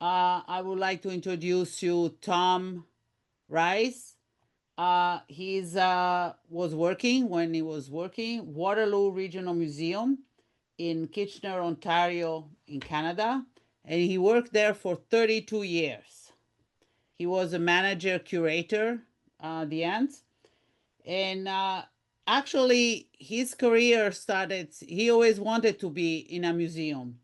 I would like to introduce you Tom Rice. He's was working when he was working Waterloo Regional Museum in Kitchener, Ontario, in Canada, and he worked there for 32 years. He was a manager curator at the end, and actually his career started. He always wanted to be in a museum.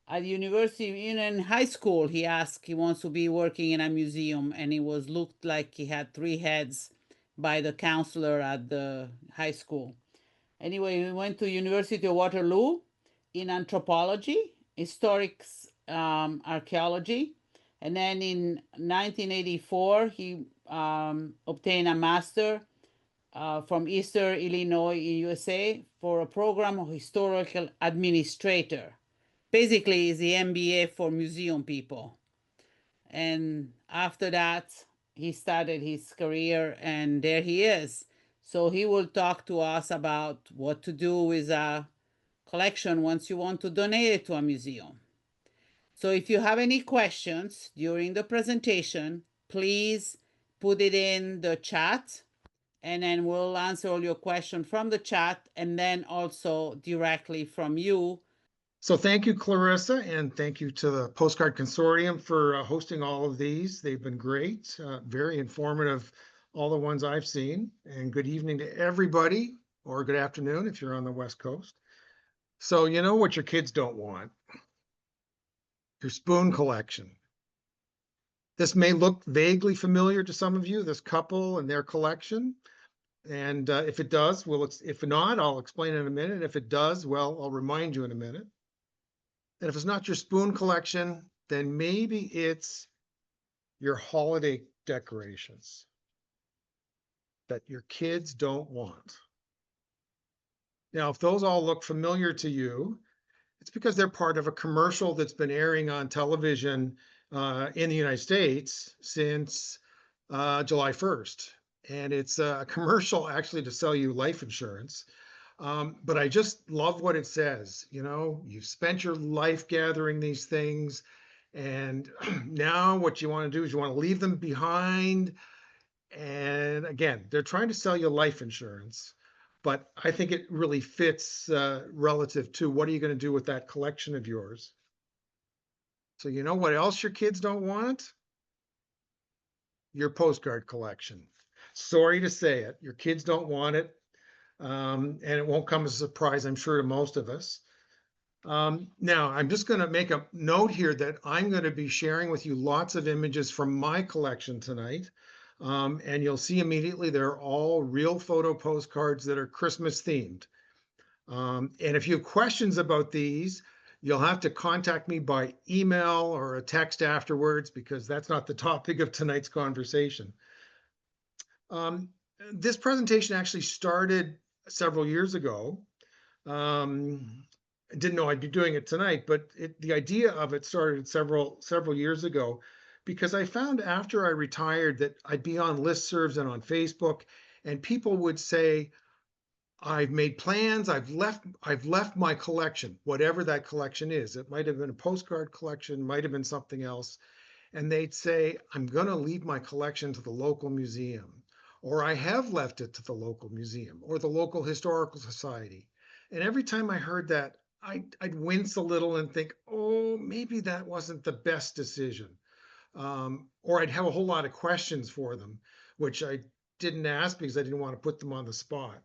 At university, even in high school, he asked he wants to be working in a museum, and he was looked like he had three heads by the counselor at the high school. Anyway, we went to University of Waterloo in anthropology, historics, archaeology, and then in 1984 he obtained a master from Eastern Illinois in USA for a program of historical administrator. Basically, is the MBA for museum people. And after that, he started his career, and there he is. So he will talk to us about what to do with a collection once you want to donate it to a museum. So if you have any questions during the presentation, please put it in the chat, and then we'll answer all your questions from the chat and then also directly from you. So thank you, Clarissa, and thank you to the Postcard Consortium for hosting all of these. They've been great, very informative, all the ones I've seen. And good evening to everybody, or good afternoon if you're on the West Coast. So you know what your kids don't want? Your spoon collection. This may look vaguely familiar to some of you, this couple and their collection. And if it does, if not, I'll explain in a minute. If it does, well, I'll remind you in a minute. And if it's not your spoon collection, then maybe it's your holiday decorations that your kids don't want. Now, if those all look familiar to you, it's because they're part of a commercial that's been airing on television in the United States since July 1st. And it's a commercial actually to sell you life insurance. But I just love what it says. You know, you've spent your life gathering these things, and now what you want to do is you want to leave them behind. And again, they're trying to sell you life insurance, but I think it really fits relative to what are you going to do with that collection of yours. So you know what else your kids don't want? Your postcard collection. Sorry to say it, your kids don't want it. And it won't come as a surprise, I'm sure, to most of us. Now, I'm just going to make a note here that I'm going to be sharing with you lots of images from my collection tonight. And you'll see immediately they're all real photo postcards that are Christmas themed. And if you have questions about these, you'll have to contact me by email or a text afterwards, because that's not the topic of tonight's conversation. This presentation actually started several years ago. I didn't know I'd be doing it tonight, but the idea of it started several years ago, because I found after I retired that I'd be on listservs and on Facebook, and people would say, I've made plans, I've left my collection, whatever that collection is. It might have been a postcard collection, might have been something else. And they'd say, I'm going to leave my collection to the local museum, or I have left it to the local museum or the local historical society. And every time I heard that, I'd wince a little and think, oh, maybe that wasn't the best decision. Or I'd have a whole lot of questions for them, which I didn't ask because I didn't want to put them on the spot.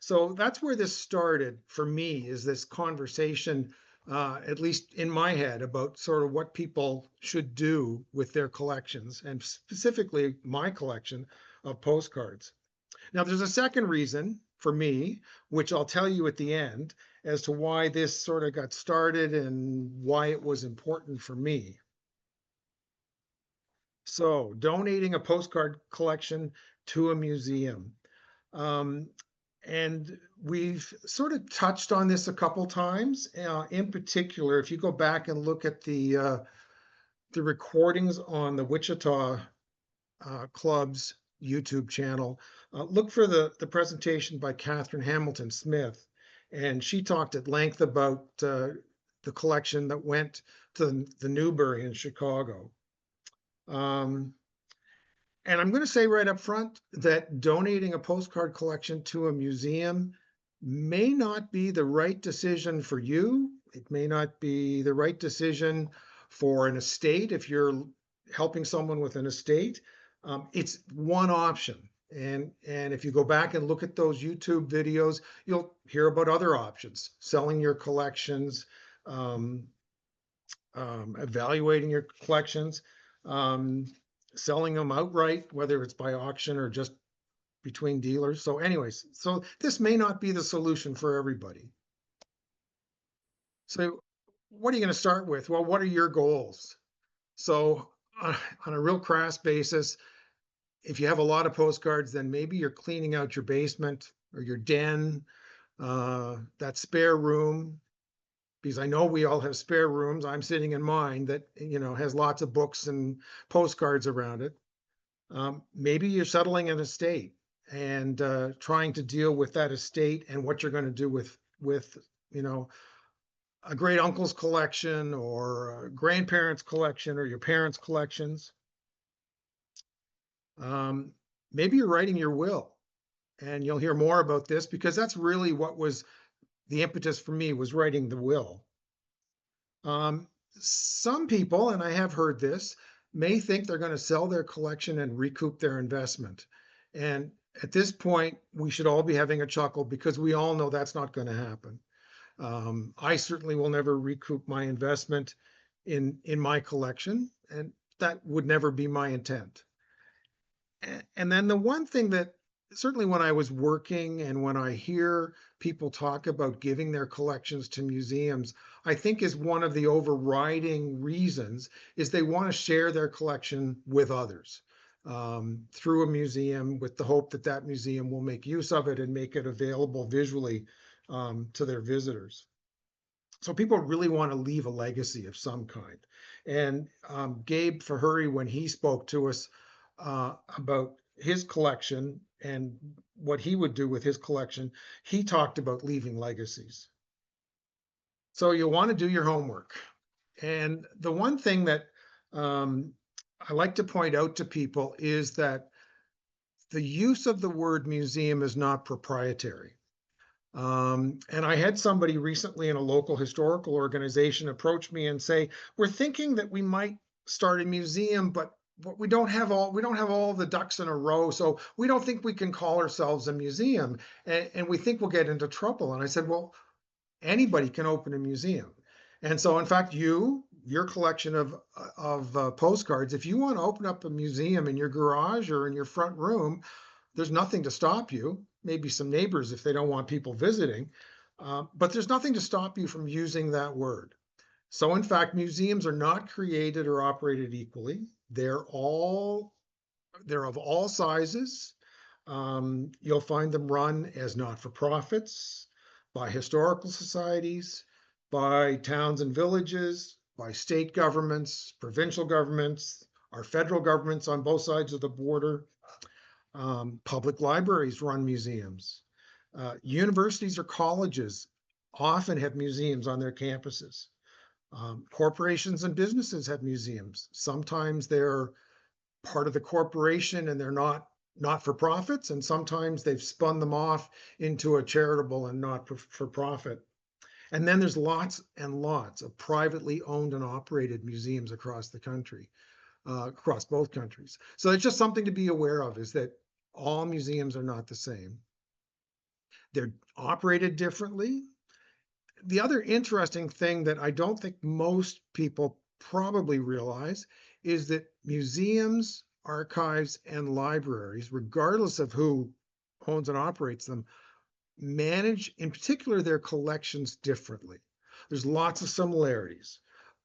So that's where this started for me, is this conversation, at least in my head, about sort of what people should do with their collections, and specifically my collection of postcards. Now, there's a second reason for me, which I'll tell you at the end, as to why this sort of got started and why it was important for me. So, donating a postcard collection to a museum. And we've sort of touched on this a couple times. In particular, if you go back and look at the recordings on the Wichita Club's YouTube channel, look for the presentation by Catherine Hamilton Smith. And she talked at length about the collection that went to the Newbury in Chicago. Um, and I'm going to say right up front that donating a postcard collection to a museum may not be the right decision for you. It may not be the right decision for an estate if you're helping someone with an estate. It's one option. And if you go back and look at those YouTube videos, you'll hear about other options, selling your collections, um, evaluating your collections, um, selling them outright, whether it's by auction or just between dealers. So anyways, so this may not be the solution for everybody. So what are you going to start with? Well, what are your goals? So on a real crass basis, if you have a lot of postcards, then maybe you're cleaning out your basement or your den, that spare room, because I know we all have spare rooms. I'm sitting in mine that, has lots of books and postcards around it. Maybe you're settling an estate and trying to deal with that estate and what you're going to do with you know a great uncle's collection or a grandparents collection or your parents' collections. Um, Maybe you're writing your will, and you'll hear more about this because that's really what was the impetus for me, was writing the will. Um, some people, and I have heard this, may think they're going to sell their collection and recoup their investment. And at this point, we should all be having a chuckle because we all know that's not going to happen. I certainly will never recoup my investment in my collection, and that would never be my intent. And then the one thing that certainly when I was working and when I hear people talk about giving their collections to museums, I think is one of the overriding reasons is they want to share their collection with others, through a museum, with the hope that that museum will make use of it and make it available visually, to their visitors. So people really want to leave a legacy of some kind. And Gabe Fahuri, when he spoke to us about his collection and what he would do with his collection, he talked about leaving legacies. So you want to do your homework. And the one thing that um, I like to point out to people is that the use of the word museum is not proprietary. And I had somebody recently in a local historical organization approach me and say, "We're thinking that we might start a museum, but we don't have all the ducks in a row, so we don't think we can call ourselves a museum, and we think we'll get into trouble." And I said, "Well, anybody can open a museum." And so, in fact, your collection of postcards, if you want to open up a museum in your garage or in your front room, there's nothing to stop you. Maybe some neighbors if they don't want people visiting, but there's nothing to stop you from using that word. So, in fact, museums are not created or operated equally. They're of all sizes. You'll find them run as not-for-profits, by historical societies, by towns and villages, by state governments, provincial governments, our federal governments on both sides of the border. Public libraries run museums. Universities or colleges often have museums on their campuses. Corporations and businesses have museums. Sometimes they're part of the corporation and they're not for profits, and sometimes they've spun them off into a charitable and not for profit. And then there's lots and lots of privately owned and operated museums across the country, across both countries. So it's just something to be aware of, is that all museums are not the same. They're operated differently. The other interesting thing that I don't think most people probably realize is that museums, archives, and libraries, regardless of who owns and operates them, manage, in particular, their collections differently. There's lots of similarities,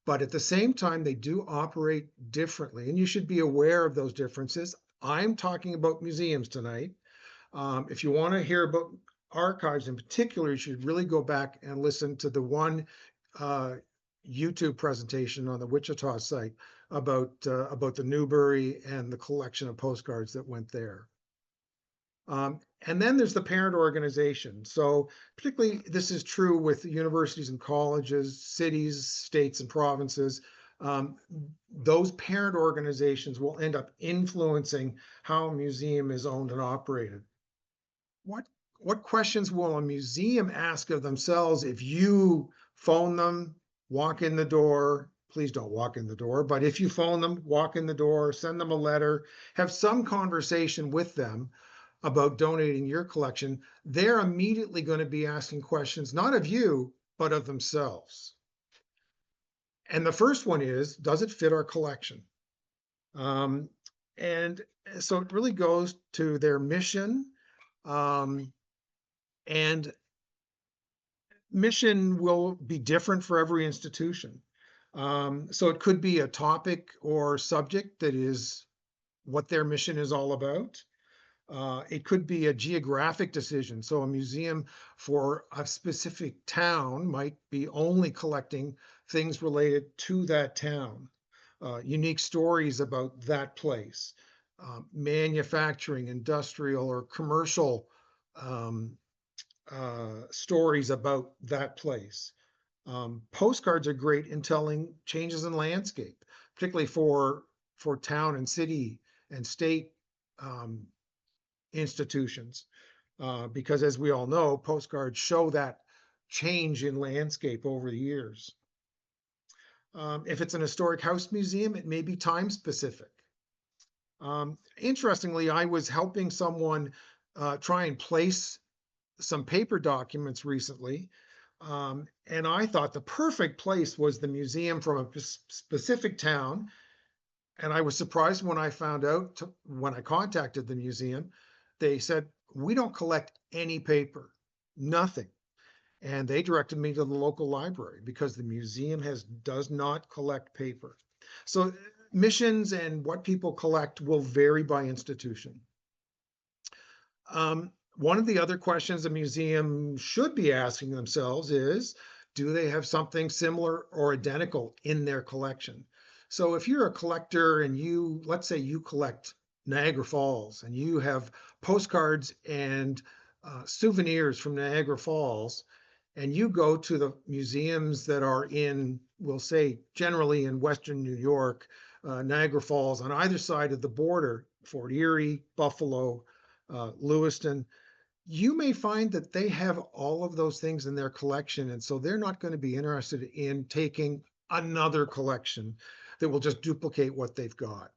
but at the same time, they do operate differently, and you should be aware of those differences. I'm talking about museums tonight. If you want to hear about archives in particular, you should really go back and listen to the one YouTube presentation on the Wichita site about the Newbury and the collection of postcards that went there. And then there's the parent organization. So particularly this is true with universities and colleges, cities, states, and provinces. Um, those parent organizations will end up influencing how a museum is owned and operated. What what questions will a museum ask of themselves if you phone them, walk in the door? Please don't walk in the door, but if you phone them, walk in the door, send them a letter, have some conversation with them about donating your collection, they're immediately going to be asking questions, not of you, but of themselves. And the first one is, does it fit our collection? Um, and so it really goes to their mission. Um, and mission will be different for every institution. So it could be a topic or subject that is what their mission is all about. It could be a geographic decision. So a museum for a specific town might be only collecting things related to that town, unique stories about that place, manufacturing, industrial, or commercial um, stories about that place. Postcards are great in telling changes in landscape, particularly for town and city and state um, institutions, because as we all know, postcards show that change in landscape over the years. If it's an historic house museum, it may be time specific. Interestingly, I was helping someone try and place some paper documents recently. And I thought the perfect place was the museum from a specific town. And I was surprised when I found out, when I contacted the museum, they said, we don't collect any paper, nothing. And they directed me to the local library because the museum does not collect paper. So missions and what people collect will vary by institution. One of the other questions a museum should be asking themselves is, do they have something similar or identical in their collection? So if you're a collector and let's say you collect Niagara Falls and you have postcards and souvenirs from Niagara Falls, and you go to the museums that are in, we'll say, generally in Western New York, Niagara Falls on either side of the border, Fort Erie, Buffalo, Lewiston, you may find that they have all of those things in their collection. And so they're not going to be interested in taking another collection that will just duplicate what they've got.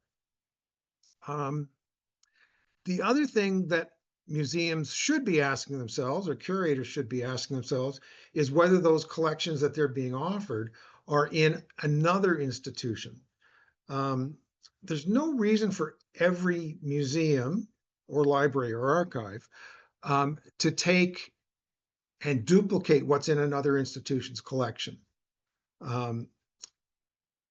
The other thing that museums should be asking themselves, or curators should be asking themselves, is whether those collections that they're being offered are in another institution. There's no reason for every museum or library or archive to take and duplicate what's in another institution's collection.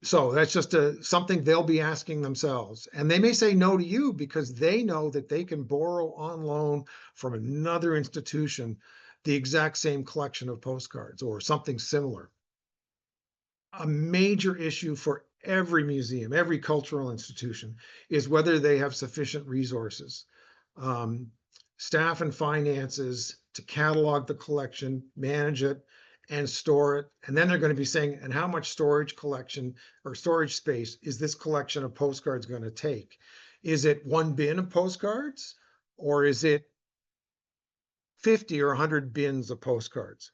So that's just something they'll be asking themselves. And they may say no to you because they know that they can borrow on loan from another institution the exact same collection of postcards or something similar. A major issue for every museum, every cultural institution, is whether they have sufficient resources, staff and finances to catalog the collection, manage it, and store it. And then they're going to be saying, and how much storage collection or storage space is this collection of postcards going to take? Is it one bin of postcards, or is it 50 or 100 bins of postcards?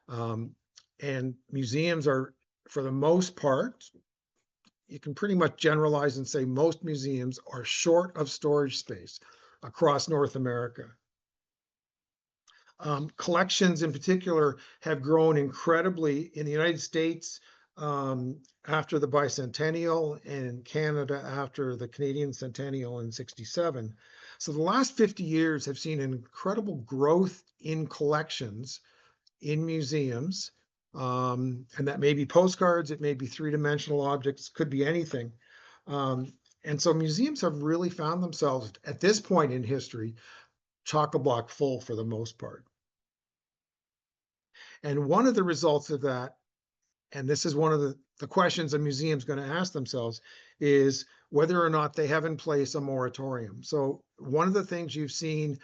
And museums are, for the most part, you can pretty much generalize and say most museums are short of storage space across North America. Collections in particular have grown incredibly in the United States after the bicentennial, and in Canada after the Canadian centennial in '67. So the last 50 years have seen an incredible growth in collections in museums. And that may be postcards, it may be three-dimensional objects, could be anything. And so museums have really found themselves at this point in history chock-a-block full for the most part. And one of the results of that, and this is one of the questions a museum's going to ask themselves, is whether or not they have in place a moratorium. So one of the things you've seen,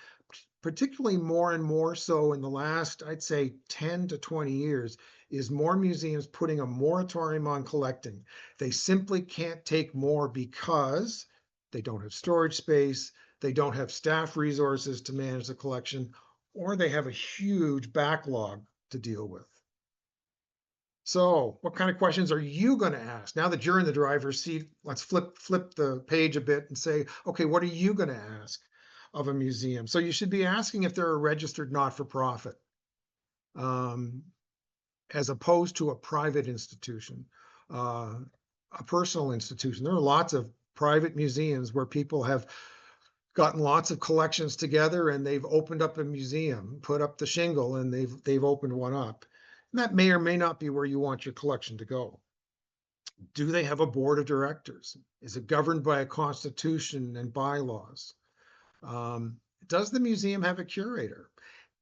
particularly more and more so in the last, I'd say 10 to 20 years, is more museums putting a moratorium on collecting. They simply can't take more because they don't have storage space, they don't have staff resources to manage the collection, or they have a huge backlog to deal with. So what kind of questions are you going to ask? Now that you're in the driver's seat, let's flip the page a bit and say, okay, what are you going to ask of a museum? So you should be asking if they're a registered not-for-profit, um, as opposed to a private institution, a personal institution. There are lots of private museums where people have gotten lots of collections together and they've opened up a museum, put up the shingle, and they've opened one up. And that may or may not be where you want your collection to go. Do they have a board of directors? Is it governed by a constitution and bylaws? Does the museum have a curator?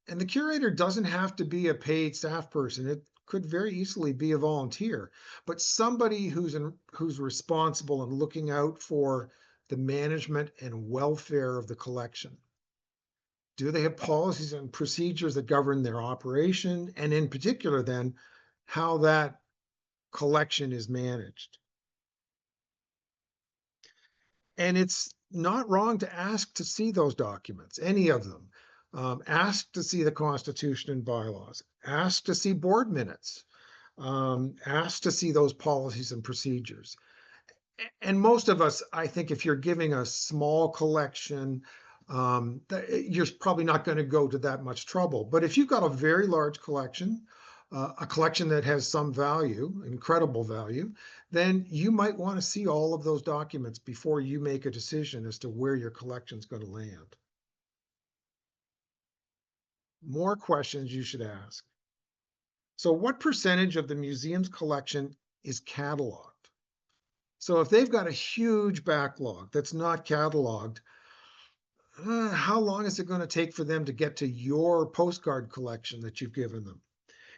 And the curator doesn't have to be a paid staff person. It could very easily be a volunteer, but somebody who's responsible and looking out for the management and welfare of the collection. Do they have policies and procedures that govern their operation? And in particular, then, how that collection is managed. And it's not wrong to ask to see those documents, any of them. Ask to see the Constitution and bylaws. Ask to see board minutes. Ask to see those policies and procedures. And most of us, I think, if you're giving a small collection, you're probably not going to go to that much trouble. But if you've got a very large collection, a collection that has some value, incredible value, then you might want to see all of those documents before you make a decision as to where your collection is going to land. More questions you should ask. So what percentage of the museum's collection is cataloged? So if they've got a huge backlog that's not cataloged, how long is it going to take for them to get to your postcard collection that you've given them?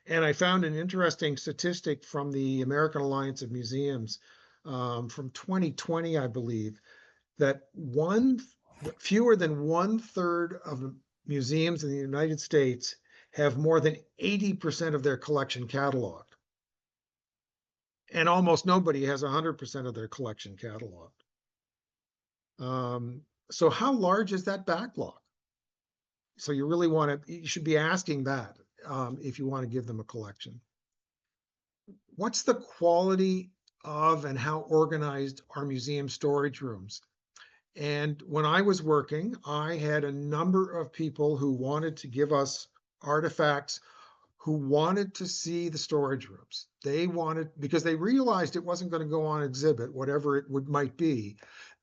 And I found an interesting statistic from the American Alliance of Museums from 2020, I believe, that fewer than 1/3 of museums in the United States have more than 80% of their collection cataloged. And almost nobody has 100% of their collection cataloged. So how large is that backlog? So you should be asking that if you want to give them a collection. What's the quality of and how organized are museum storage rooms? And when I was working, I had a number of people who wanted to give us artifacts, who wanted to see the storage rooms. They wanted, because they realized it wasn't going to go on exhibit, whatever it might be.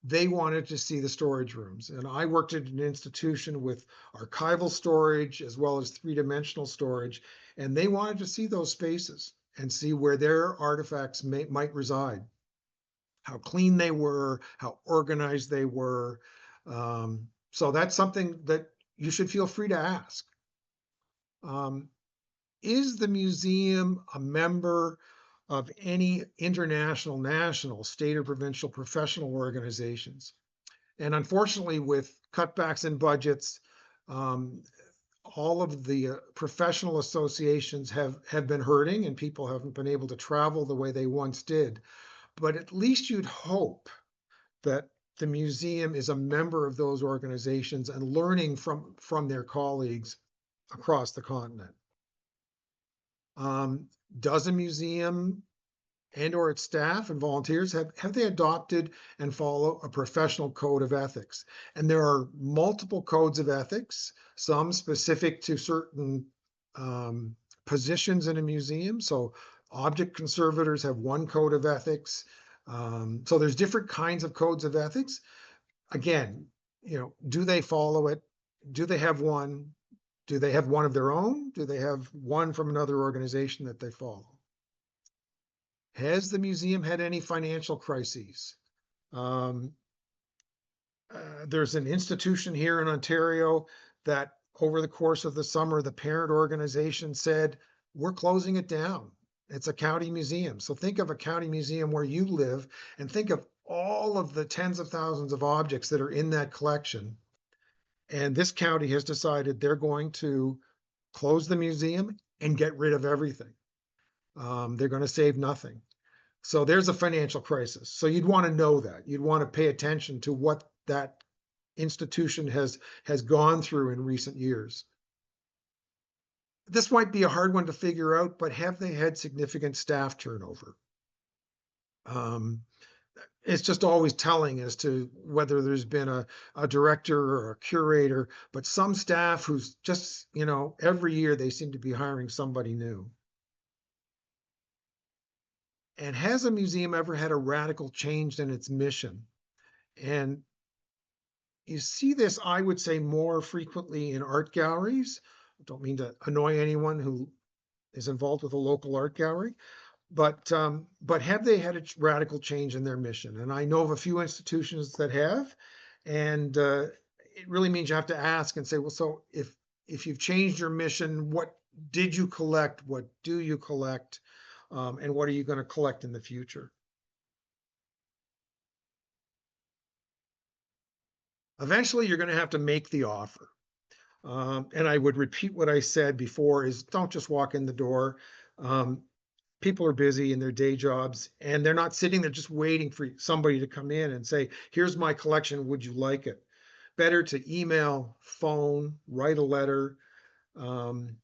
They wanted to see the storage rooms. And I worked at an institution with archival storage as well as three-dimensional storage. And they wanted to see those spaces and see where their artifacts might reside, how clean they were, how organized they were. So that's something that you should feel free to ask. Is the museum a member of any international, national, state, or provincial professional organizations? And unfortunately, with cutbacks in budgets, all of the professional associations have been hurting, and people haven't been able to travel the way they once did. But at least you'd hope that the museum is a member of those organizations and learning from their colleagues across the continent. Does a museum and or its staff and volunteers have they adopted and follow a professional code of ethics? And there are multiple codes of ethics, some specific to certain positions in a museum. So object conservators have one code of ethics. So there's different kinds of codes of ethics. Again, do they follow it? Do they have one? Do they have one of their own? Do they have one from another organization that they follow? Has the museum had any financial crises? There's an institution here in Ontario that over the course of the summer, the parent organization said, we're closing it down. It's a county museum. So think of a county museum where you live and think of all of the tens of thousands of objects that are in that collection. And this county has decided they're going to close the museum and get rid of everything. They're going to save nothing. So there's a financial crisis. So you'd want to know that. You'd want to pay attention to what that institution has gone through in recent years. This might be a hard one to figure out, but have they had significant staff turnover? Um, it's just always telling as to whether there's been a director or a curator, but some staff who's just, every year they seem to be hiring somebody new. And has a museum ever had a radical change in its mission? And you see this, I would say, more frequently in art galleries. I don't mean to annoy anyone who is involved with a local art gallery, but have they had a radical change in their mission? And I know of a few institutions that have, and it really means you have to ask and say, well, so if you've changed your mission, what did you collect? What do you collect? And what are you going to collect in the future? Eventually, you're going to have to make the offer. And I would repeat what I said before: is don't just walk in the door. Um, People are busy in their day jobs, and they're not sitting there just waiting for somebody to come in and say, here's my collection, would you like it? Better to email, phone, write a letter. Um,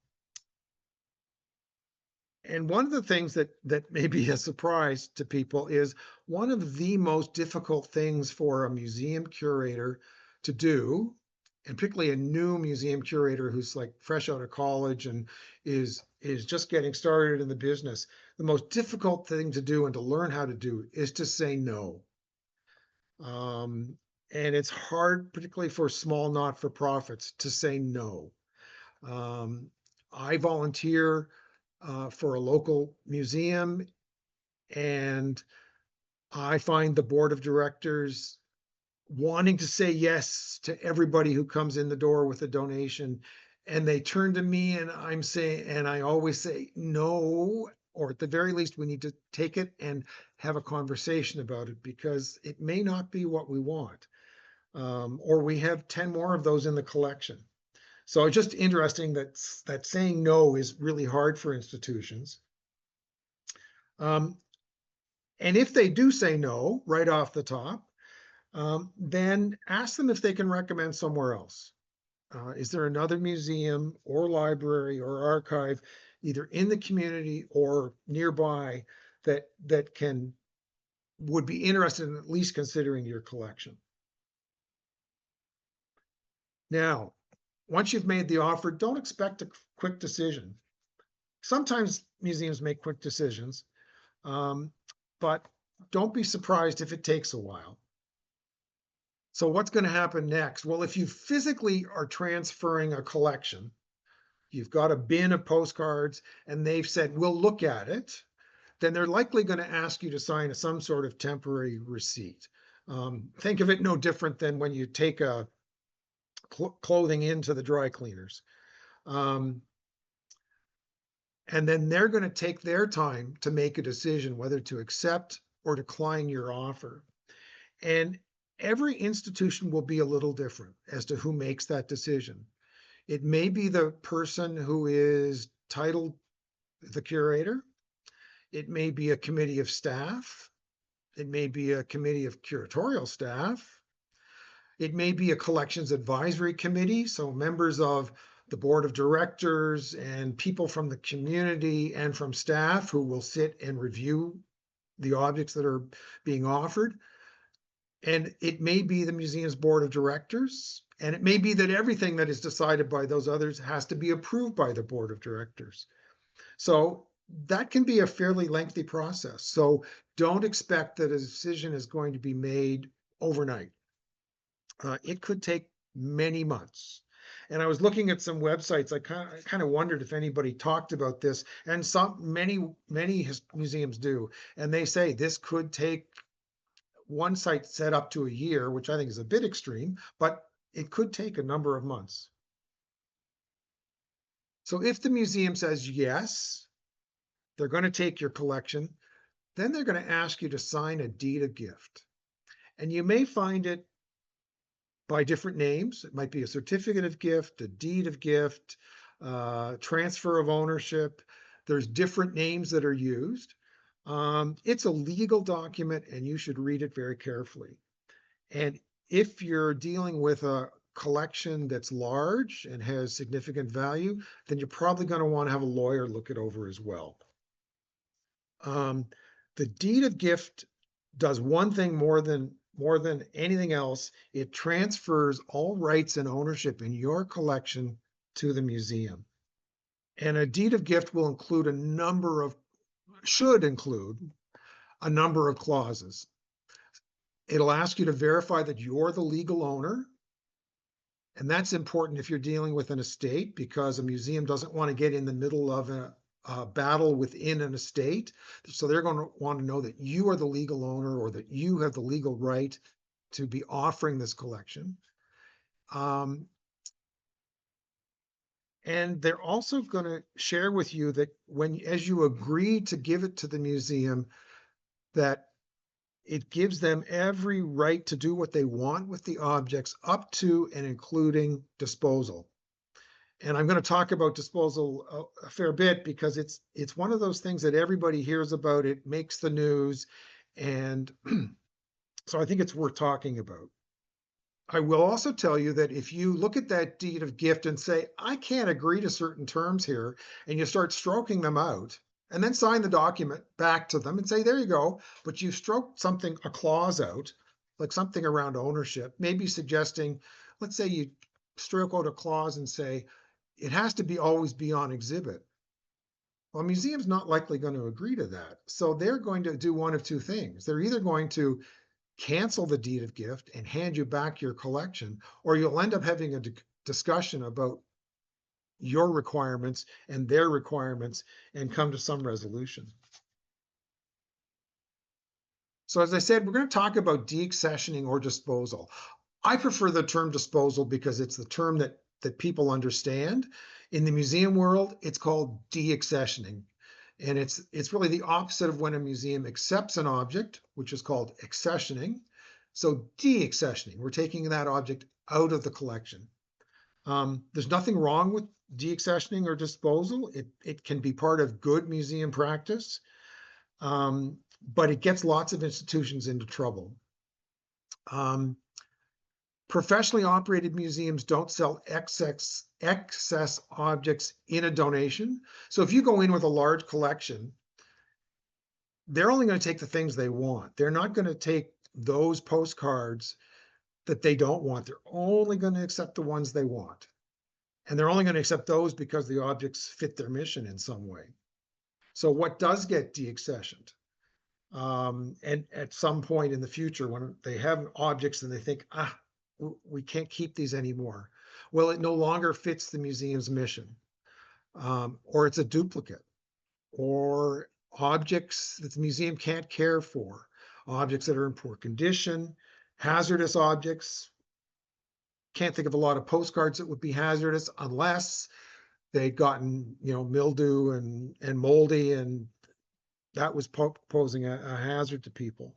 and one of the things that may be a surprise to people is one of the most difficult things for a museum curator to do, and particularly a new museum curator who's like fresh out of college and is just getting started in the business. The most difficult thing to do and to learn how to do is to say no. Um, and it's hard, particularly for small not-for-profits, to say no. Um, I volunteer for a local museum, and I find the board of directors wanting to say yes to everybody who comes in the door with a donation. And they turn to me, and I always say no, or at the very least, we need to take it and have a conversation about it, because it may not be what we want. Or we have 10 more of those in the collection. So it's just interesting that saying no is really hard for institutions. Um, and if they do say no right off the top, then ask them if they can recommend somewhere else. Is there another museum or library or archive, either in the community or nearby, that would be interested in at least considering your collection? Now, once you've made the offer, don't expect a quick decision. Sometimes museums make quick decisions, um, but don't be surprised if it takes a while. So what's going to happen next? Well, if you physically are transferring a collection, you've got a bin of postcards, and they've said, we'll look at it, then they're likely going to ask you to sign some sort of temporary receipt. Think of it no different than when you take a clothing into the dry cleaners. Um, and then they're going to take their time to make a decision whether to accept or decline your offer. And every institution will be a little different as to who makes that decision. It may be the person who is titled the curator. It may be a committee of staff. It may be a committee of curatorial staff. It may be a collections advisory committee, so members of the board of directors and people from the community and from staff who will sit and review the objects that are being offered. And it may be the museum's board of directors, and it may be that everything that is decided by those others has to be approved by the board of directors. So that can be a fairly lengthy process. So don't expect that a decision is going to be made overnight. It could take many months. And I was looking at some websites. I kind of wondered if anybody talked about this, and many museums do. And they say this could take, one site said, up to a year, which I think is a bit extreme, but it could take a number of months. So if the museum says yes, they're going to take your collection, then they're going to ask you to sign a deed of gift. And you may find it by different names. It might be a certificate of gift, a deed of gift, transfer of ownership. There's different names that are used. It's a legal document and you should read it very carefully. And if you're dealing with a collection that's large and has significant value, then you're probably going to want to have a lawyer look it over as well. The deed of gift does one thing more than anything else. It transfers all rights and ownership in your collection to the museum. And a deed of gift will include should include a number of clauses. It'll ask you to verify that you're the legal owner. And that's important if you're dealing with an estate, because a museum doesn't want to get in the middle of a battle within an estate. So they're going to want to know that you are the legal owner, or that you have the legal right to be offering this collection. And they're also going to share with you that as you agree to give it to the museum, that it gives them every right to do what they want with the objects, up to and including disposal. And I'm going to talk about disposal a fair bit, because it's one of those things that everybody hears about. It makes the news. And so I think it's worth talking about. I will also tell you that if you look at that deed of gift and say, I can't agree to certain terms here, and you start stroking them out, and then sign the document back to them and say, there you go, but you stroked a clause out, like something around ownership, maybe suggesting, let's say you stroke out a clause and say, it has to always be on exhibit. Well, a museum's not likely going to agree to that. So they're going to do one of two things. They're either going to cancel the deed of gift and hand you back your collection, or you'll end up having a discussion about your requirements and their requirements and come to some resolution. So as I said, we're going to talk about deaccessioning or disposal. I prefer the term disposal because it's the term that people understand. In the museum world, it's called deaccessioning. And it's really the opposite of when a museum accepts an object, which is called accessioning. So deaccessioning, we're taking that object out of the collection. There's nothing wrong with deaccessioning or disposal. It can be part of good museum practice, but it gets lots of institutions into trouble. Professionally operated museums don't sell excess objects in a donation. So if you go in with a large collection, they're only going to take the things they want. They're not going to take those postcards that they don't want. They're only going to accept the ones they want. And they're only going to accept those because the objects fit their mission in some way. So what does get deaccessioned? And at some point in the future, when they have objects and they think, we can't keep these anymore. Well, it no longer fits the museum's mission, or it's a duplicate, or objects that the museum can't care for, objects that are in poor condition, hazardous objects. Can't think of a lot of postcards that would be hazardous unless they'd gotten, mildew and moldy, and that was posing a hazard to people.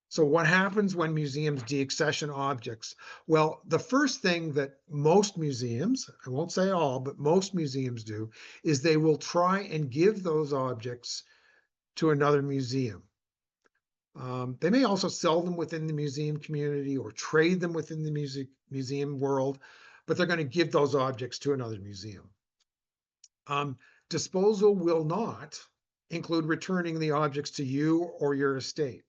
So what happens when museums deaccession objects? Well, the first thing that most museums, I won't say all, but most museums do, is they will try and give those objects to another museum. They may also sell them within the museum community or trade them within the museum world, but they're going to give those objects to another museum. Disposal will not include returning the objects to you or your estate.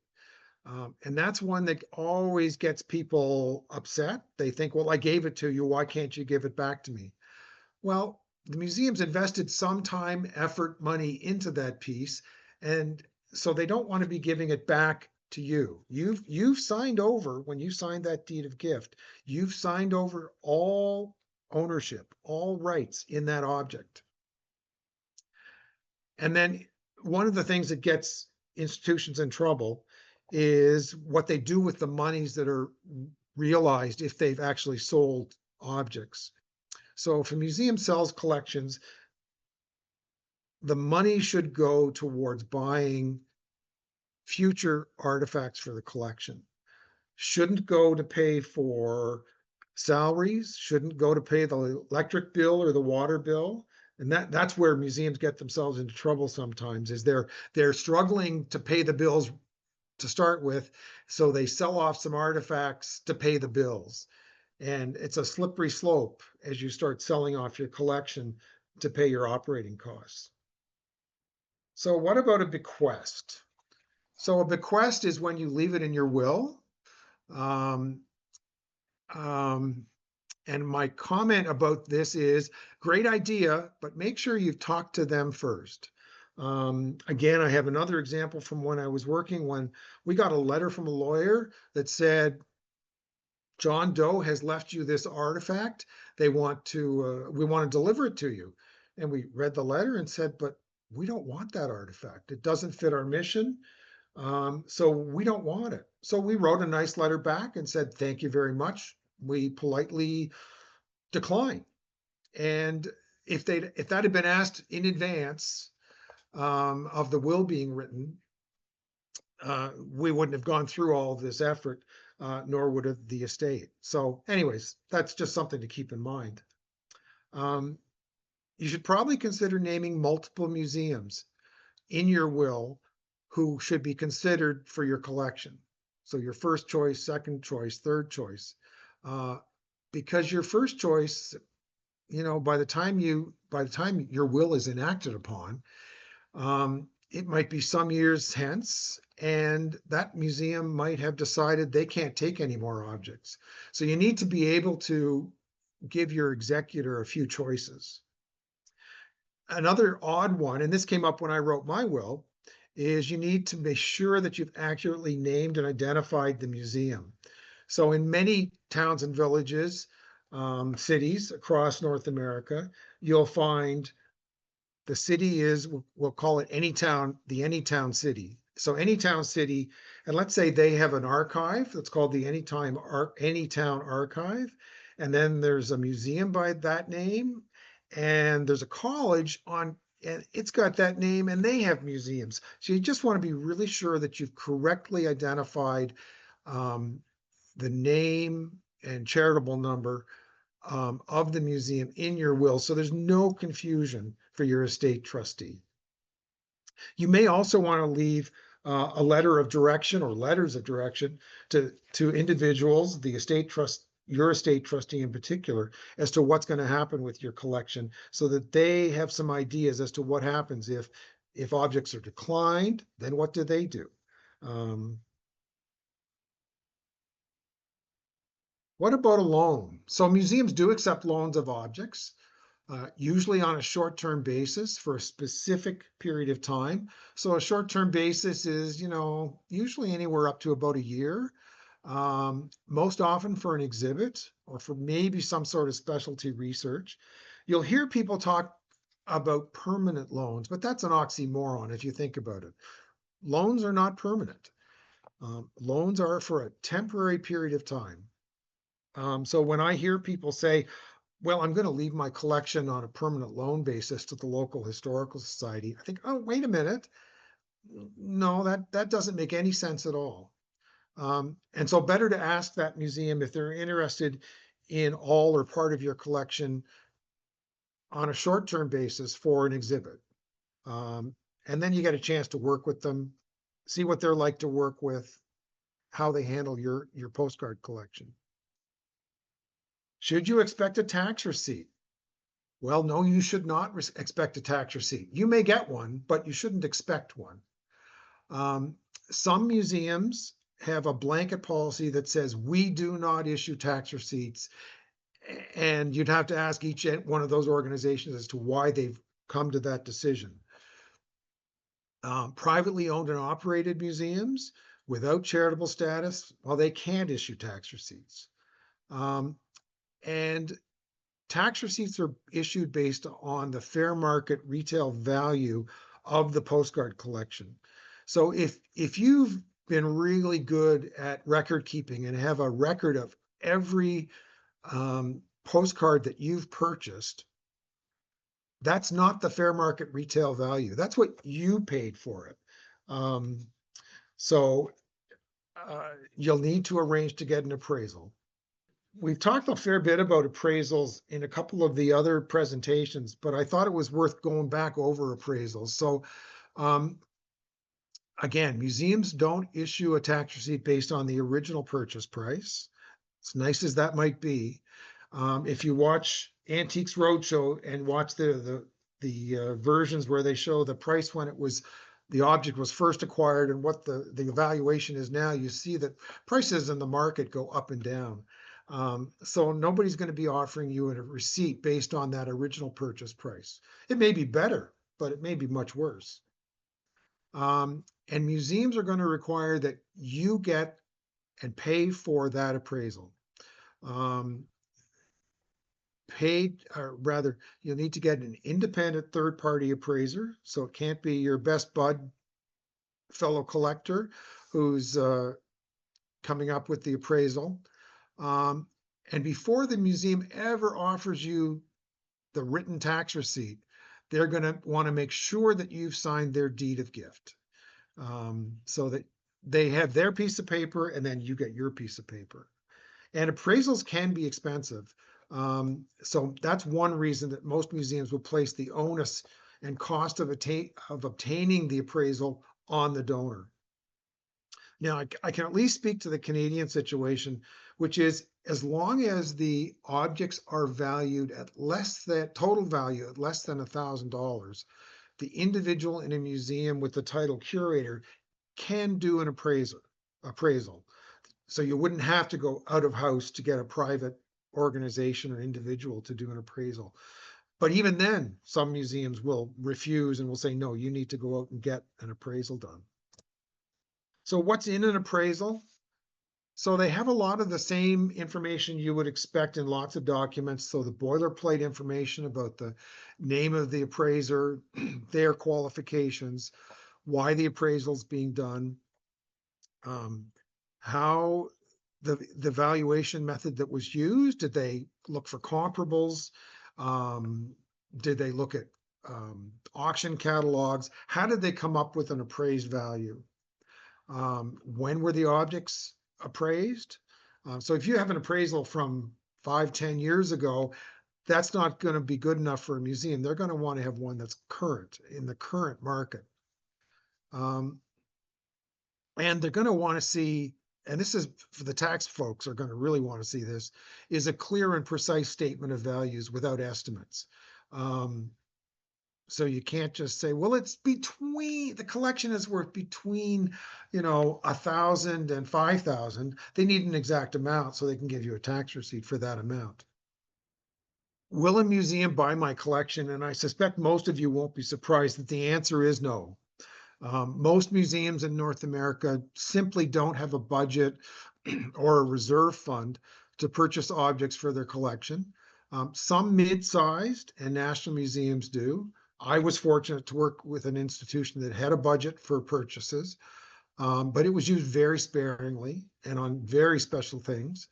And that's one that always gets people upset. They think, well, I gave it to you. Why can't you give it back to me? Well, the museum's invested some time, effort, money into that piece. And so they don't want to be giving it back to you. You've signed over, when you signed that deed of gift, you've signed over all ownership, all rights in that object. And then one of the things that gets institutions in trouble is what they do with the monies that are realized if they've actually sold objects. So if a museum sells collections, the money should go towards buying future artifacts for the collection. Shouldn't go to pay for salaries, shouldn't go to pay the electric bill or the water bill. And that's where museums get themselves into trouble sometimes, is they're struggling to pay the bills to start with, so they sell off some artifacts to pay the bills. And it's a slippery slope as you start selling off your collection to pay your operating costs. So what about a bequest? So a bequest is when you leave it in your will. Um, um, and my comment about this is great idea, but make sure you've talked to them first. Again, I have another example from when I was working, when we got a letter from a lawyer that said, John Doe has left you this artifact. We want to deliver it to you. And we read the letter and said, but we don't want that artifact. It doesn't fit our mission. So we don't want it. So we wrote a nice letter back and said, thank you very much. We politely decline. And if that had been asked in advance of the will being written, we wouldn't have gone through all of this effort, nor would have the estate. So anyways, that's just something to keep in mind. You should probably consider naming multiple museums in your will who should be considered for your collection. So your first choice, second choice, third choice, because your first choice, by the time your will is enacted upon, it might be some years hence, and that museum might have decided they can't take any more objects. So you need to be able to give your executor a few choices. Another odd one, and this came up when I wrote my will, is you need to make sure that you've accurately named and identified the museum. So in many towns and villages, cities across North America, you'll find the city is, we'll call it the Anytown City. So Anytown City, and let's say they have an archive that's called the Anytown Archive. And then there's a museum by that name, and there's a college and it's got that name, and they have museums. So you just want to be really sure that you've correctly identified the name and charitable number of the museum in your will, so there's no confusion for your estate trustee. You may also want to leave a letter of direction or letters of direction to individuals, your estate trustee in particular, as to what's going to happen with your collection, so that they have some ideas as to what happens if objects are declined. Then what do they do? What about a loan? So museums do accept loans of objects, usually on a short-term basis for a specific period of time. So a short-term basis is, usually anywhere up to about a year, most often for an exhibit or for maybe some sort of specialty research. You'll hear people talk about permanent loans, but that's an oxymoron if you think about it. Loans are not permanent. Loans are for a temporary period of time. So when I hear people say, well, I'm going to leave my collection on a permanent loan basis to the local historical society, I think, oh, wait a minute. No, that doesn't make any sense at all. And so better to ask that museum if they're interested in all or part of your collection on a short-term basis for an exhibit. And then you get a chance to work with them, see what they're like to work with, how they handle your postcard collection. Should you expect a tax receipt? Well, no, you should not expect a tax receipt. You may get one, but you shouldn't expect one. Some museums have a blanket policy that says we do not issue tax receipts, and you'd have to ask each one of those organizations as to why they've come to that decision. Privately owned and operated museums without charitable status, well, they can't issue tax receipts. And tax receipts are issued based on the fair market retail value of the postcard collection. So if you've been really good at record keeping and have a record of every postcard that you've purchased, that's not the fair market retail value. That's what you paid for it. So you'll need to arrange to get an appraisal. We've talked a fair bit about appraisals in a couple of the other presentations, but I thought it was worth going back over appraisals. So um, again, museums don't issue a tax receipt based on the original purchase price. As nice as that might be, if you watch Antiques Roadshow and watch the versions where they show the price when the object was first acquired and what the evaluation is now, you see that prices in the market go up and down. So nobody's going to be offering you a receipt based on that original purchase price. It may be better, but it may be much worse. And museums are going to require that you get and pay for that appraisal. Um, Paid, or rather, you'll need to get an independent third-party appraiser. So it can't be your best bud fellow collector who's coming up with the appraisal. Um, and before the museum ever offers you the written tax receipt, they're going to want to make sure that you've signed their deed of gift, so that they have their piece of paper and then you get your piece of paper. And appraisals can be expensive. So that's one reason that most museums will place the onus and cost of obtaining the appraisal on the donor. Now, I can at least speak to the Canadian situation, which is as long as the objects are valued at less than total value at less than $1,000, the individual in a museum with the title curator can do an appraisal. So you wouldn't have to go out of house to get a private organization or individual to do an appraisal. But even then, some museums will refuse and will say, no, you need to go out and get an appraisal done. So what's in an appraisal? So they have a lot of the same information you would expect in lots of documents. So the boilerplate information about the name of the appraiser, their qualifications, why the appraisal is being done, how the valuation method that was used. Did they look for comparables? Did they look at auction catalogs? How did they come up with an appraised value? When were the objects appraised? So if you have an appraisal from 5-10 years ago, that's not going to be good enough for a museum. They're going to want to have one that's current, in the current market. And they're going to want to see, and this is for the tax folks are going to really want to see this, is a clear and precise statement of values without estimates. So you can't just say, well, it's between, the collection is worth between, 1,000 and 5,000. They need an exact amount so they can give you a tax receipt for that amount. Will a museum buy my collection? And I suspect most of you won't be surprised that the answer is no. Most museums in North America simply don't have a budget or a reserve fund to purchase objects for their collection. Some mid-sized and national museums do. I was fortunate to work with an institution that had a budget for purchases, but it was used very sparingly and on very special things.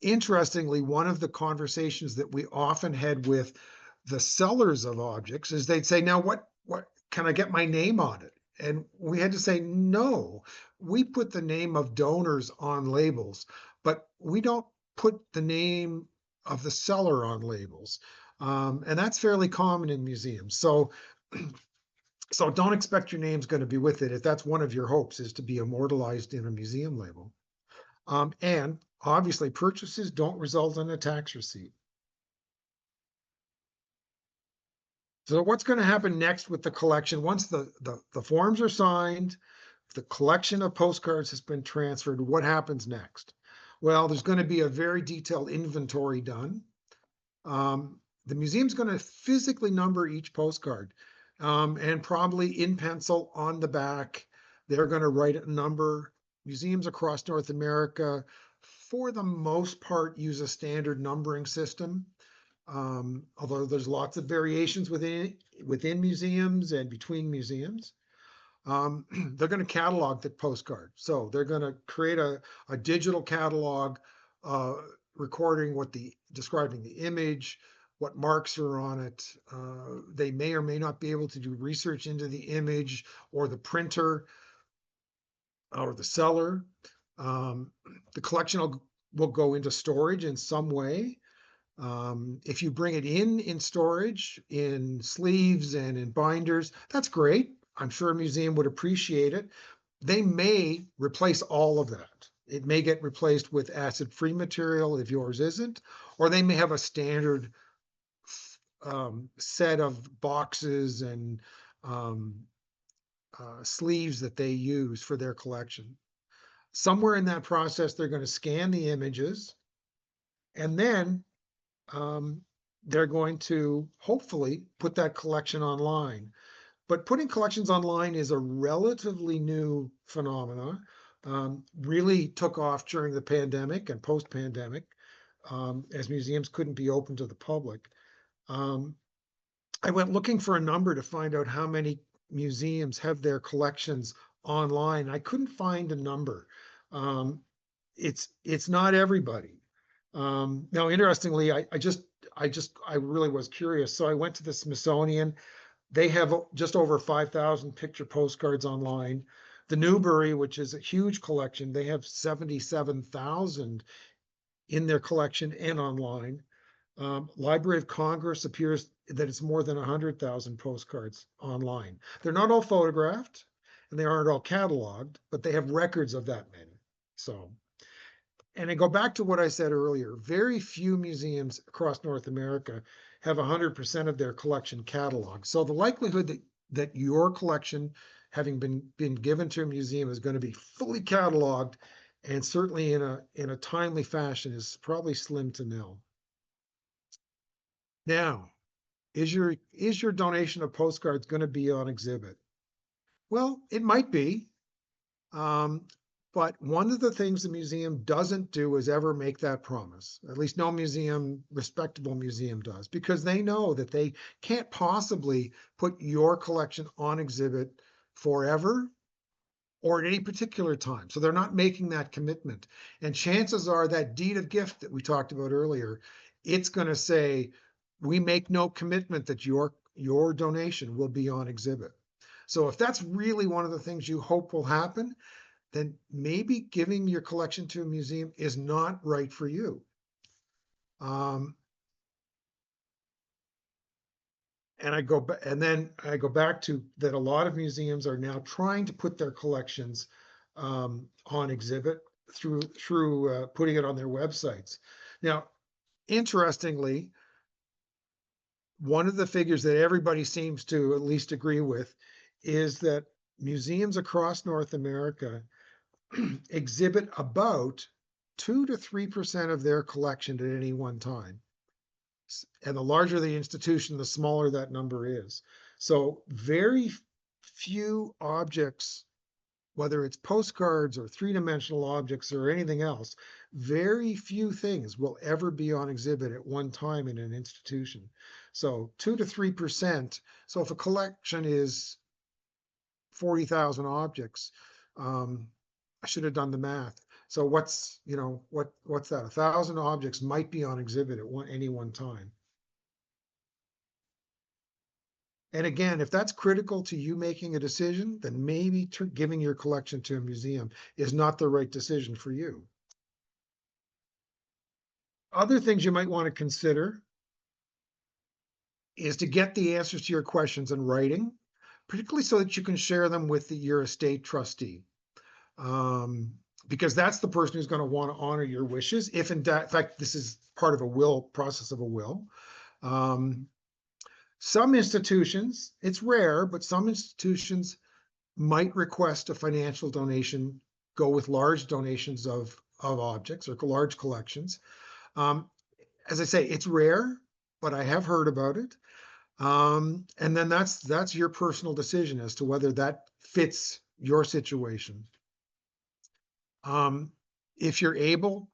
Interestingly, one of the conversations that we often had with the sellers of objects is they'd say, now what can I get my name on it? And we had to say, no, we put the name of donors on labels, but we don't put the name of the seller on labels. And that's fairly common in museums. So don't expect your name's going to be with it if that's one of your hopes, is to be immortalized in a museum label. And obviously, purchases don't result in a tax receipt. So what's going to happen next with the collection? Once the forms are signed, the collection of postcards has been transferred, what happens next? Well, there's going to be a very detailed inventory done. The museum's going to physically number each postcard, and probably in pencil on the back, they're going to write a number. Museums across North America, for the most part, use a standard numbering system. Although there's lots of variations within museums and between museums. They're going to catalog the postcard. So they're going to create a digital catalog, recording describing the image, what marks are on it. They may or may not be able to do research into the image or the printer or the seller. Um, the collection will go into storage in some way. If you bring it in storage, in sleeves and in binders, that's great. I'm sure a museum would appreciate it. They may replace all of that. It may get replaced with acid-free material if yours isn't, or they may have a standard set of boxes and um, sleeves that they use for their collection. Somewhere in that process, they're going to scan the images, and then um, they're going to hopefully put that collection online. But putting collections online is a relatively new phenomena. Really took off during the pandemic and post-pandemic, as museums couldn't be open to the public. Um, I went looking for a number to find out how many museums have their collections online. I couldn't find a number. Um, it's not everybody. Now, interestingly, I really was curious. So I went to the Smithsonian. They have just over 5,000 picture postcards online. The Newbury, which is a huge collection, they have 77,000 in their collection and online. Library of Congress appears that it's more than 100,000 postcards online. They're not all photographed and they aren't all cataloged, but they have records of that many. So, and I go back to what I said earlier, very few museums across North America have 100% of their collection cataloged. So the likelihood that your collection, having been given to a museum, is going to be fully cataloged and certainly in a timely fashion is probably slim to nil. Now, is your donation of postcards going to be on exhibit? Well, it might be. Um, but one of the things the museum doesn't do is ever make that promise. At least no museum, respectable museum does, because they know that they can't possibly put your collection on exhibit forever or at any particular time. So they're not making that commitment. And chances are that deed of gift that we talked about earlier, it's going to say, we make no commitment that your donation will be on exhibit. So if that's really one of the things you hope will happen, then maybe giving your collection to a museum is not right for you. Um, and then I go back to that a lot of museums are now trying to put their collections on exhibit through putting it on their websites. Now, interestingly, one of the figures that everybody seems to at least agree with is that museums across North America exhibit about 2 to 3% of their collection at any one time. And the larger the institution, the smaller that number is. So very few objects, whether it's postcards or three-dimensional objects or anything else, very few things will ever be on exhibit at one time in an institution. So 2 to 3%. So if a collection is 40,000 objects, I should have done the math. So what's that? 1,000 objects might be on exhibit at any one time. And again, if that's critical to you making a decision, then maybe giving your collection to a museum is not the right decision for you. Other things you might want to consider is to get the answers to your questions in writing, particularly so that you can share them with your estate trustee. Because that's the person who's going to want to honor your wishes. If in fact, this is part of a will, process of a will. Some institutions, it's rare, but some institutions might request a financial donation, go with large donations of objects or large collections. As I say, it's rare, but I have heard about it. And then that's your personal decision as to whether that fits your situation. If you're able,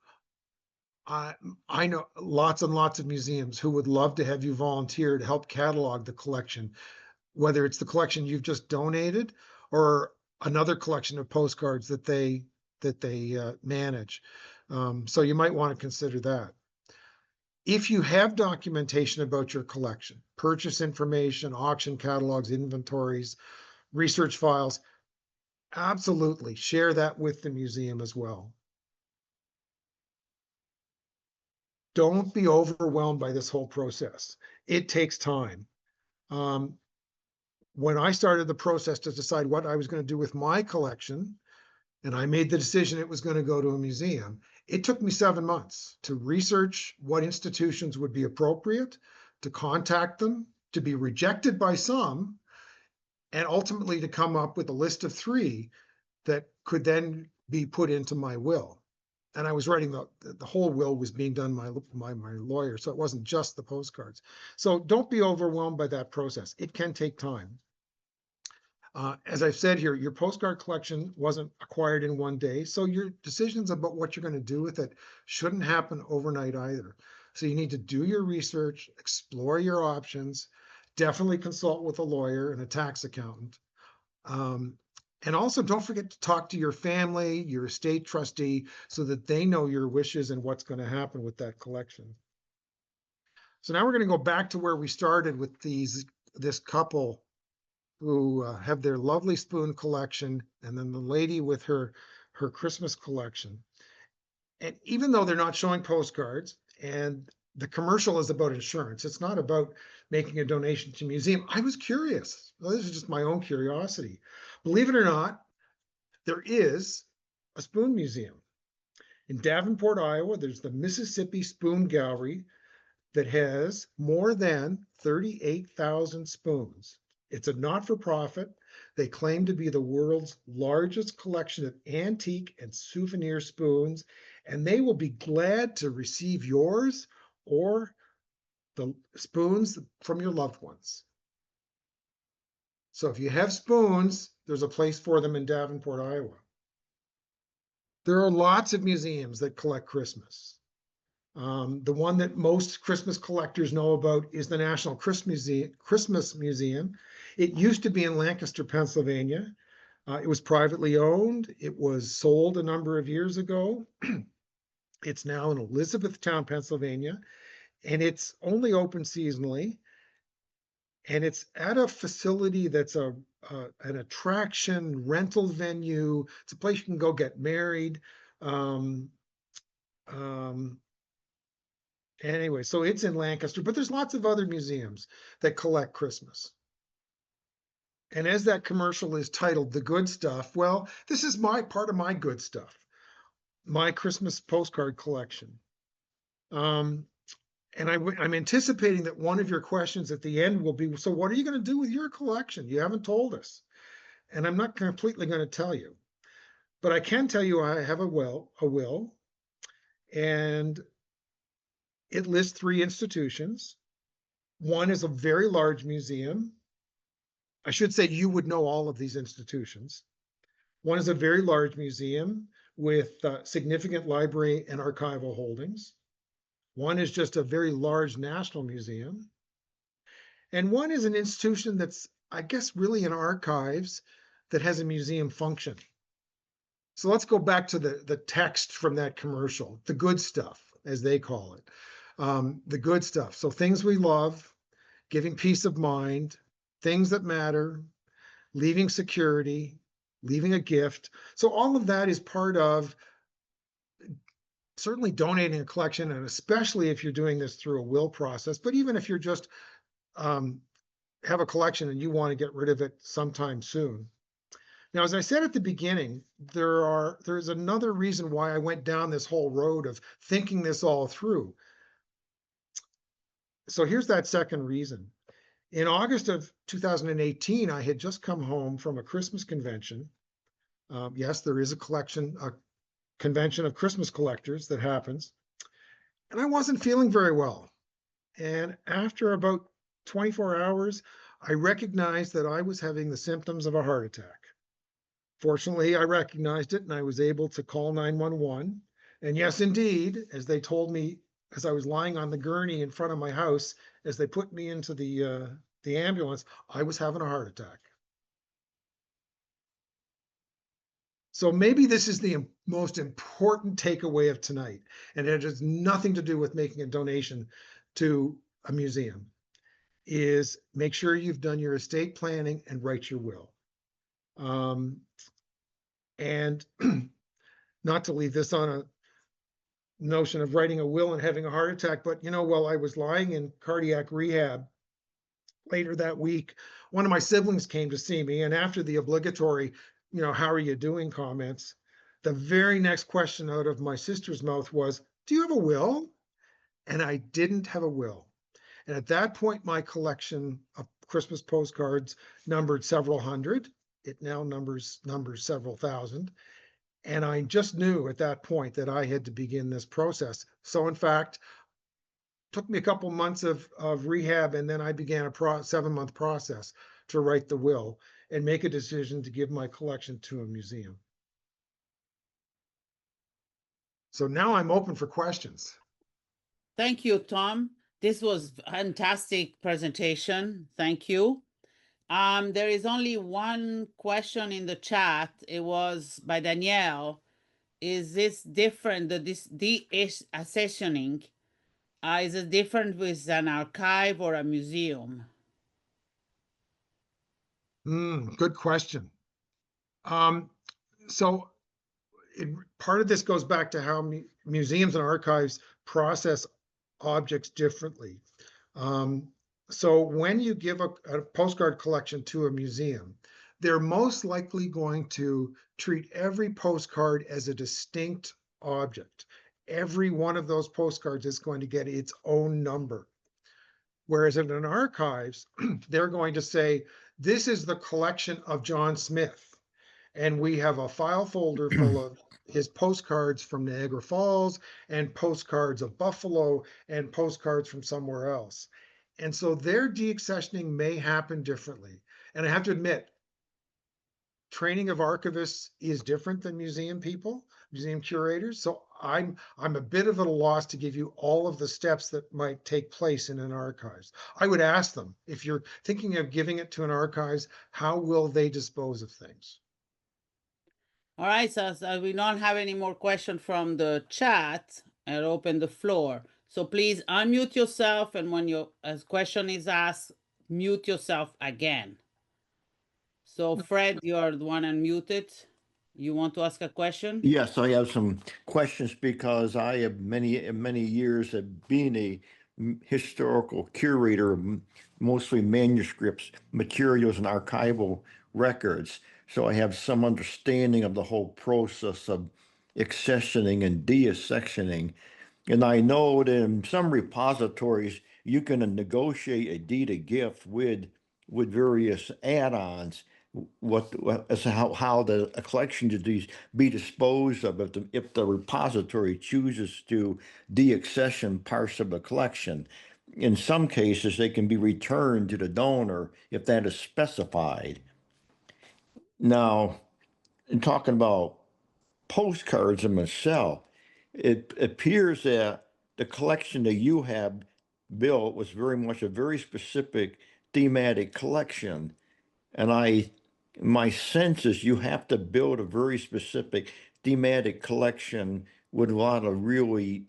I know lots and lots of museums who would love to have you volunteer to help catalog the collection, whether it's the collection you've just donated or another collection of postcards that they manage. So you might want to consider that. If you have documentation about your collection, purchase information, auction catalogs, inventories, research files, absolutely share that with the museum as well. Don't be overwhelmed by this whole process. It takes time. Um, when I started the process to decide what I was going to do with my collection, and I made the decision it was going to go to a museum, it took me 7 months to research what institutions would be appropriate, to contact them, to be rejected by some, and ultimately to come up with a list of 3 that could then be put into my will. And I was writing the whole will was being done by my lawyer, so it wasn't just the postcards. So don't be overwhelmed by that process. It can take time. As I've said here, your postcard collection wasn't acquired in one day, so your decisions about what you're going to do with it shouldn't happen overnight either. So you need to do your research, explore your options, definitely consult with a lawyer and a tax accountant. Um, and also don't forget to talk to your family, your estate trustee, so that they know your wishes and what's going to happen with that collection. So now we're going to go back to where we started with this couple who have their lovely spoon collection, and then the lady with her Christmas collection. And even though they're not showing postcards, and the commercial is about insurance, it's not about making a donation to a museum. I was curious. Well, this is just my own curiosity. Believe it or not, there is a spoon museum. In Davenport, Iowa, there's the Mississippi Spoon Gallery that has more than 38,000 spoons. It's a not-for-profit. They claim to be the world's largest collection of antique and souvenir spoons, and they will be glad to receive yours or the spoons from your loved ones. So if you have spoons, there's a place for them in Davenport, Iowa. There are lots of museums that collect Christmas. The one that most Christmas collectors know about is the National Christmas Museum. It used to be in Lancaster, Pennsylvania. It was privately owned. It was sold a number of years ago. It's now in Elizabethtown, Pennsylvania, and it's only open seasonally. And it's at a facility that's an attraction rental venue. It's a place you can go get married. Um, um, Anyway, so it's in Lancaster, but there's lots of other museums that collect Christmas. And as that commercial is titled The Good Stuff, well, this is my part of my good stuff, my Christmas postcard collection. And I'm anticipating that one of your questions at the end will be, so what are you going to do with your collection? You haven't told us. And I'm not completely going to tell you, but I can tell you I have a will, and it lists 3 institutions. One is a very large museum. I should say you would know all of these institutions. One is a very large museum with significant library and archival holdings. One is just a very large national museum. And one is an institution that's, I guess, really an archives that has a museum function. So let's go back to the text from that commercial, the good stuff, as they call it. The good stuff. So things we love, giving peace of mind, things that matter, leaving security, leaving a gift. So all of that is part of certainly donating a collection, and especially if you're doing this through a will process, but even if you're just have a collection and you want to get rid of it sometime soon. Now, as I said at the beginning, there's another reason why I went down this whole road of thinking this all through. So here's that second reason. In August of 2018, I had just come home from a Christmas convention. Yes, there is a convention of Christmas collectors that happens. And I wasn't feeling very well. And after about 24 hours, I recognized that I was having the symptoms of a heart attack. Fortunately, I recognized it and I was able to call 911. And yes, indeed, as they told me as I was lying on the gurney in front of my house, as they put me into the ambulance, I was having a heart attack. So maybe this is the most important takeaway of tonight, and it has nothing to do with making a donation to a museum, is make sure you've done your estate planning and write your will. And not to leave this on a notion of writing a will and having a heart attack, but while I was lying in cardiac rehab later that week, one of my siblings came to see me, and after the obligatory, how are you doing comments, the very next question out of my sister's mouth was, do you have a will? And I didn't have a will. And at that point, my collection of Christmas postcards numbered several hundred. It now numbers several thousand. And I just knew at that point that I had to begin this process. So in fact, took me a couple months of rehab, and then I began a 7-month process to write the will and make a decision to give my collection to a museum. So now I'm open for questions. Thank you, Tom. This was fantastic presentation. Thank you. There is only one question in the chat. It was by Danielle. Is this different? This de-accessioning is it different with an archive or a museum? Good question. So part of this goes back to how museums and archives process objects differently. So when you give a postcard collection to a museum, they're most likely going to treat every postcard as a distinct object. Every one of those postcards is going to get its own number. Whereas in an archives, they're going to say, this is the collection of John Smith. And we have a file folder full of his postcards from Niagara Falls and postcards of Buffalo and postcards from somewhere else. And so their de-accessioning may happen differently. And I have to admit, training of archivists is different than museum people, museum curators. So I'm a bit of at a loss to give you all of the steps that might take place in an archives. I would ask them, if you're thinking of giving it to an archives, how will they dispose of things? All right, so we don't have any more questions from the chat. I'll open the floor. So please unmute yourself, and when your question is asked, mute yourself again. So Fred, you are the one unmuted. You want to ask a question? Yes, I have some questions because I have many years of being a historical curator, mostly manuscripts, materials, and archival records. So I have some understanding of the whole process of accessioning and deaccessioning. And I know that in some repositories, you can negotiate a deed of gift with various add-ons. As how the collection to be disposed of if the repository chooses to deaccession parts of the collection. In some cases, they can be returned to the donor if that is specified. Now, in talking about postcards in myself, it appears that the collection that you have built was very much a very specific thematic collection. And my sense is you have to build a very specific thematic collection with a lot of a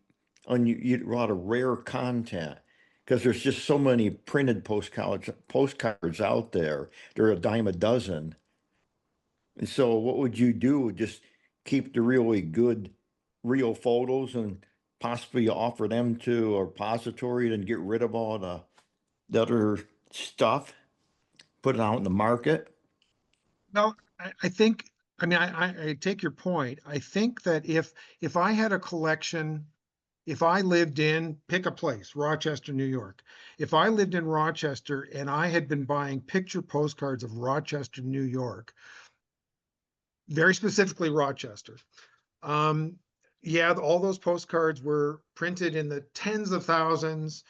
lot of rare content, because there's just so many printed postcards out there. There are a dime a dozen. And so what would you do? Just keep the really good real photos and possibly offer them to a repository and get rid of all the other stuff, put it out in the market? Well, I think, I mean, I take your point. I think that if I had a collection, if I lived in, pick a place, Rochester, New York. If I lived in Rochester and I had been buying picture postcards of Rochester, New York, very specifically Rochester, yeah, all those postcards were printed in the tens of thousands,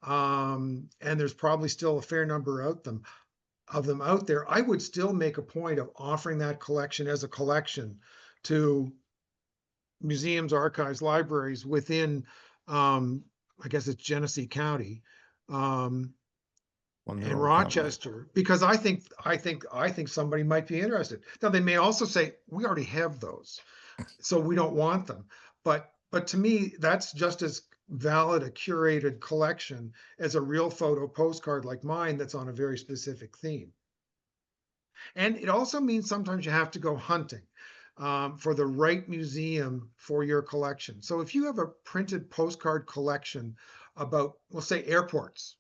and there's probably still a fair number of them out there. I would still make a point of offering that collection as a collection to museums, archives, libraries within, I guess it's Genesee County, on their and own time. Rochester, because I think somebody might be interested. Now, they may also say, we already have those, so we don't want them. But to me, that's just as valid a curated collection as a real photo postcard like mine that's on a very specific theme. And it also means sometimes you have to go hunting for the right museum for your collection. So if you have a printed postcard collection about, we'll say, airports,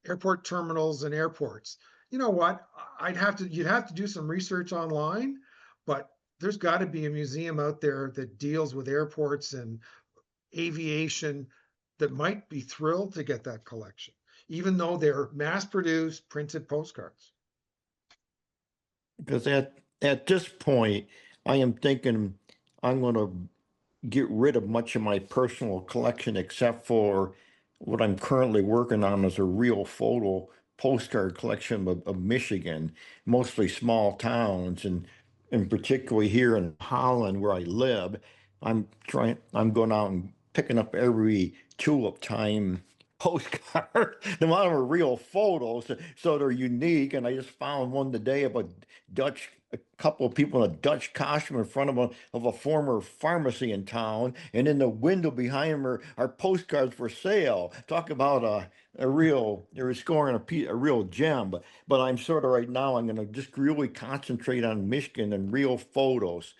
airport terminals and airports, you know what? You'd have to do some research online, but there's got to be a museum out there that deals with airports and aviation that might be thrilled to get that collection, even though they're mass produced printed postcards. Because at this point, I am thinking I'm going to get rid of much of my personal collection except for what I'm currently working on as a real photo postcard collection of Michigan, mostly small towns, and particularly here in Holland where I live. I'm going out and picking up every tulip time postcard. The amount of real photos, so they're unique. And I just found one today of a couple of people in a Dutch costume in front of a former pharmacy in town, and in the window behind them are postcards for sale. Talk about a real, they're scoring a real gem. But I'm sort of right now, I'm going to just really concentrate on Michigan and real photos,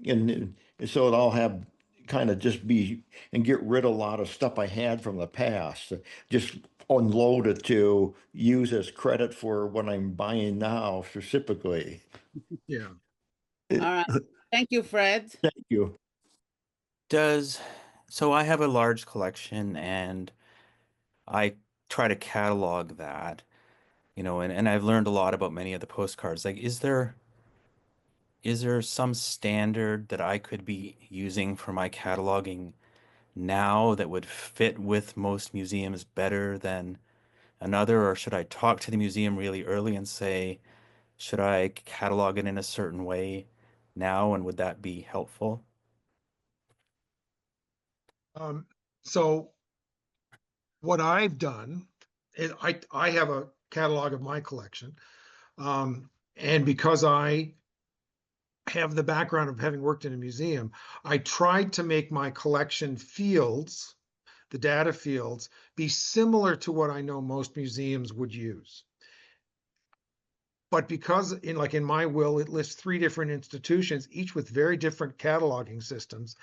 and so that I'll have kind of just be and get rid of a lot of stuff I had from the past. Just unload it to use as credit for what I'm buying now specifically. Yeah. All right. Thank you, Fred. Thank you. So I have a large collection and I try to catalog that, and I've learned a lot about many of the postcards. Like, is there some standard that I could be using for my cataloging now that would fit with most museums better than another? Or should I talk to the museum really early and say, should I catalog it in a certain way now? And would that be helpful? So what I've done is I have a catalog of my collection. And because I have the background of having worked in a museum, I tried to make my collection fields, the data fields, be similar to what I know most museums would use. But because in my will, it lists 3 different institutions, each with very different cataloging systems,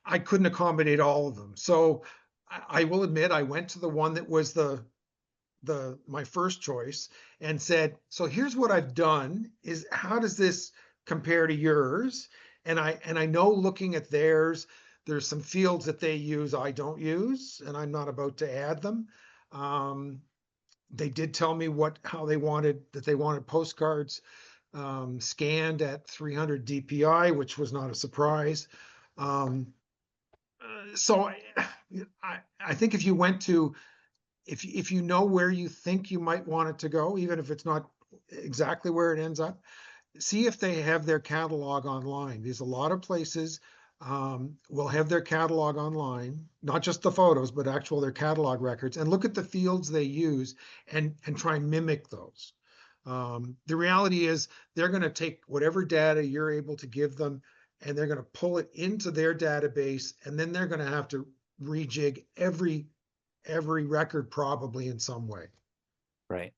I couldn't accommodate all of them. So I will admit I went to the one that was my first choice and said, so here's what I've done, is how does this compare to yours? And I know, looking at theirs, there's some fields that they use I don't use, and I'm not about to add them. They did tell me how they wanted postcards scanned at 300 DPI, which was not a surprise. So I think if you went to, if you know where you think you might want it to go, even if it's not exactly where it ends up, see if they have their catalog online. There's a lot of places will have their catalog online, not just the photos, but their catalog records, and look at the fields they use and try and mimic those. The reality is they're going to take whatever data you're able to give them, and they're going to pull it into their database, and then they're going to have to rejig every record probably in some way. Right.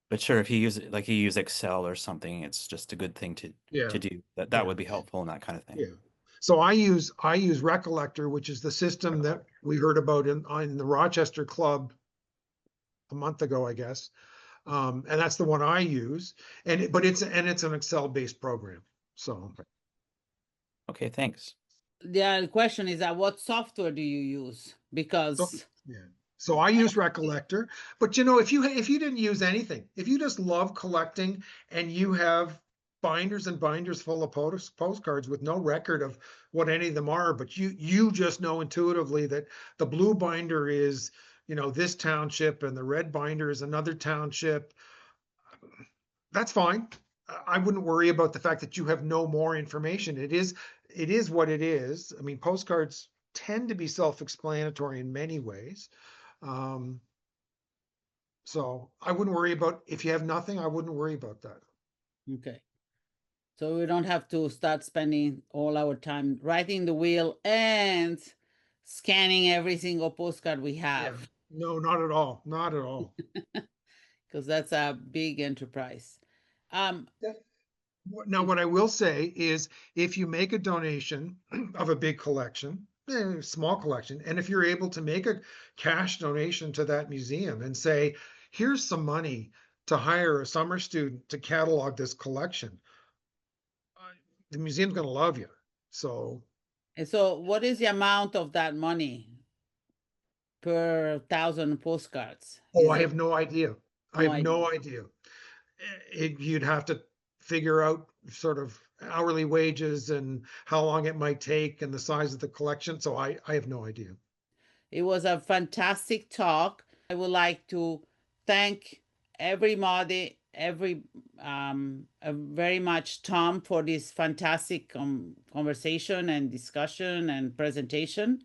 But sure, if you use Excel or something, it's just a good thing to do. That would be helpful and that kind of thing. Yeah. So I use Recollector, which is the system that we heard about in the Rochester Club a month ago, I guess. And that's the one I use. But it's an Excel-based program. So. Okay, thanks. The question is, what software do you use? Because So I use Recollector, but if you didn't use anything, if you just love collecting and you have binders and binders full of postcards with no record of what any of them are, but you just know intuitively that the blue binder is, this township and the red binder is another township, that's fine. I wouldn't worry about the fact that you have no more information. It is what it is. I mean, postcards tend to be self-explanatory in many ways. So I wouldn't worry about, if you have nothing, I wouldn't worry about that. Okay. So we don't have to start spending all our time writing the will and scanning every single postcard we have. No, not at all. Not at all. Because that's a big enterprise. Um, Now, what I will say is if you make a donation of a big collection, small collection, and if you're able to make a cash donation to that museum and say, here's some money to hire a summer student to catalog this collection, the museum's going to love you. So, and so what is the amount of that money per 1,000 postcards? oh, Is I it have no idea. I no have idea? no idea. You'd have to figure out sort of hourly wages and how long it might take and the size of the collection. So I have no idea. It was a fantastic talk. I would like to thank everybody, very much Tom for this fantastic conversation and discussion and presentation.